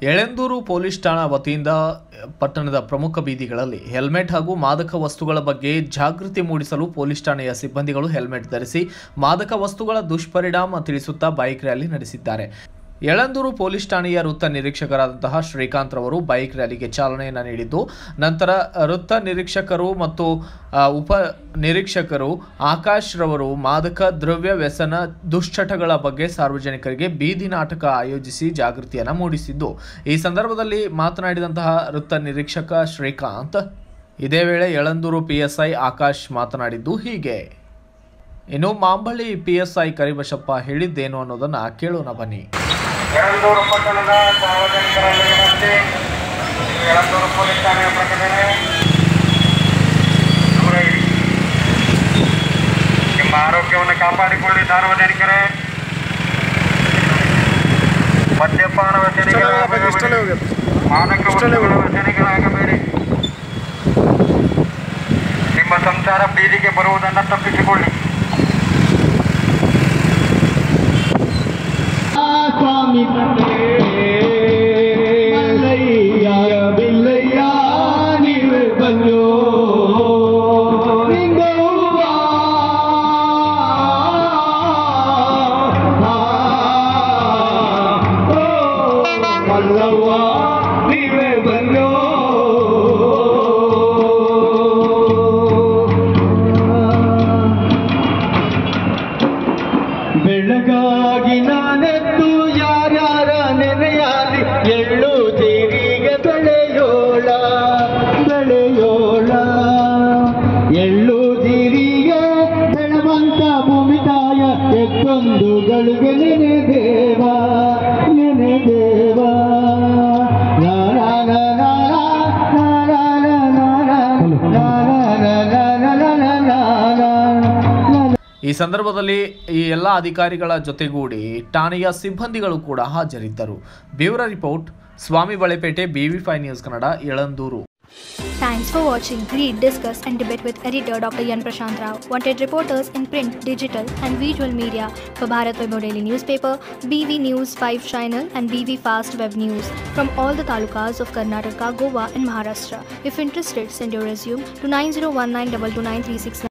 Yelandur police ಠಾಣಾ ವತಿಯಿಂದ ಪಟ್ಟಣದ ಪ್ರಮುಖ ಬೀದಿಗಳಲ್ಲಿ ಹೆಲ್ಮೆಟ್ ಹಾಗೂ ಮಾದಕ ವಸ್ತುಗಳ ಬಗ್ಗೆ ಜಾಗೃತಿ ಮೂಡಿಸಲು ಪೊಲೀಸ್ ಠಾಣೆಯ ಸಿಬ್ಬಂದಿಗಳು ಹೆಲ್ಮೆಟ್ ಧರಿಸಿ ಮಾದಕ ವಸ್ತುಗಳ ದುಷ್ಪರಿಣಾಮ ತಿಳಿಸುತ್ತಾ ಬೈಕ್ ರ್ಯಾಲಿ ನಡೆಸಿದ್ದಾರೆ. ಯಳಂದೂರು ಪೊಲೀಸ್ ಠಾಣೆಯ ವೃತ್ತ ನಿರೀಕ್ಷಕರಾದಂತಹ ಶ್ರೀಕಾಂತ್ ರವರು ಬೈಕ್ ರ್ಯಾಲಿಗೆ ಚಾಲನೆಯನ್ನು ನೀಡಿದ್ದು, ನಂತರ ವೃತ್ತ ನಿರೀಕ್ಷಕರು ಮತ್ತು ಉಪ ನಿರೀಕ್ಷಕರು ಆಕಾಶ್ ರವರು ಮಾದಕ ದ್ರವ್ಯ ವ್ಯಸನ ದುಶ್ಚಟಗಳ ಬಗ್ಗೆ ಸಾರ್ವಜನಿಕರಿಗೆ ಬೀದಿ ನಾಟಕ ಆಯೋಜಿಸಿ ಜಾಗೃತಿಯನ್ನು ಮೂಡಿಸಿದ್ದು, ಈ ಸಂದರ್ಭದಲ್ಲಿ ಮಾತನಾಡಿದಂತಹ ವೃತ್ತ ನಿರೀಕ್ಷಕ ಶ್ರೀಕಾಂತ್, ಇದೇ ವೇಳೆ ಯಳಂದೂರು PSI ಆಕಾಶ್ ಮಾತನಾಡಿದ್ದು ಹೀಗೆ. ಇನ್ನು ಮಾಂಬಳ್ಳಿ PSI ಕರಿಬಸಪ್ಪ ಹೇಳಿದ್ದೇನು ಅನ್ನೋದನ್ನು ಕೇಳೋಣ ಬನ್ನಿ. ಯಳಂದೂರು ಪಟ್ಟಣದ ಸಾರ್ವಜನಿಕರಲ್ಲಿ ವಿನಂತಿ. ಯಳಂದೂರು ಪೊಲೀಸ್ ಠಾಣೆಯ ಪ್ರಕಟಣೆ. ದೂರ ಇರಿ. ನಿಮ್ಮ ಆರೋಗ್ಯವನ್ನು ಕಾಪಾಡಿಕೊಳ್ಳಿ ಸಾರ್ವಜನಿಕರೇ. ಮದ್ಯಪಾನ ವ್ಯಸನಿಗಳಾಗಬೇಡಿ, ಮಾದಕ ವಸ್ತುಗಳ ವ್ಯಸನಿಗಳಾಗಬೇಡಿ. ನಿಮ್ಮ ಸಂಸಾರ ಬೀದಿಗೆ ಬರುವುದನ್ನು ತಪ್ಪಿಸಿಕೊಳ್ಳಿ. स्वामी मल्लैया बिल्लैया नीव बल्लो निंगौवा मल्लव्वा नीव बल्लो ಬೆಳಗಾಗಿ ನಾನೆದ್ದು ಯಾರ್ಯಾರ ನೆನೆಯಾದಿ ಎಳ್ಳು ಜೀರಿಗೆ ಬೆಳೆಯೋಳ ಎಳ್ಳು ಜೀರಿಗೆ ಬೆಳವಂತ ಭೂಮಿ ತಾಯ ಎಕ್ಕೊಂದು ಗಳಿಗೆ ನೆನೆ ದೇವ ಈ ಸಂದರ್ಭದಲ್ಲಿ ಈ ಎಲ್ಲ ಅಧಿಕಾರಿಗಳ ಜೊತೆಗೂಡಿ ಠಾಣೆಯ ಸಿಬ್ಬಂದಿಗಳು ಕೂಡ ಹಾಜರಿದ್ದರು. Bureau report, Swamy Balepete, BV5 news Kannada, Yelandur. Thanks for watching. Read, discuss and debate with editor Dr. Yan Prashant Rao. Wanted reporters in print, digital and visual media for Bharat Vaibhav Daily Newspaper, BV News 5 Channel and BV Fast Web News from all the talukas of Karnataka, Goa and Maharashtra. If interested, send your resume to 9019229369.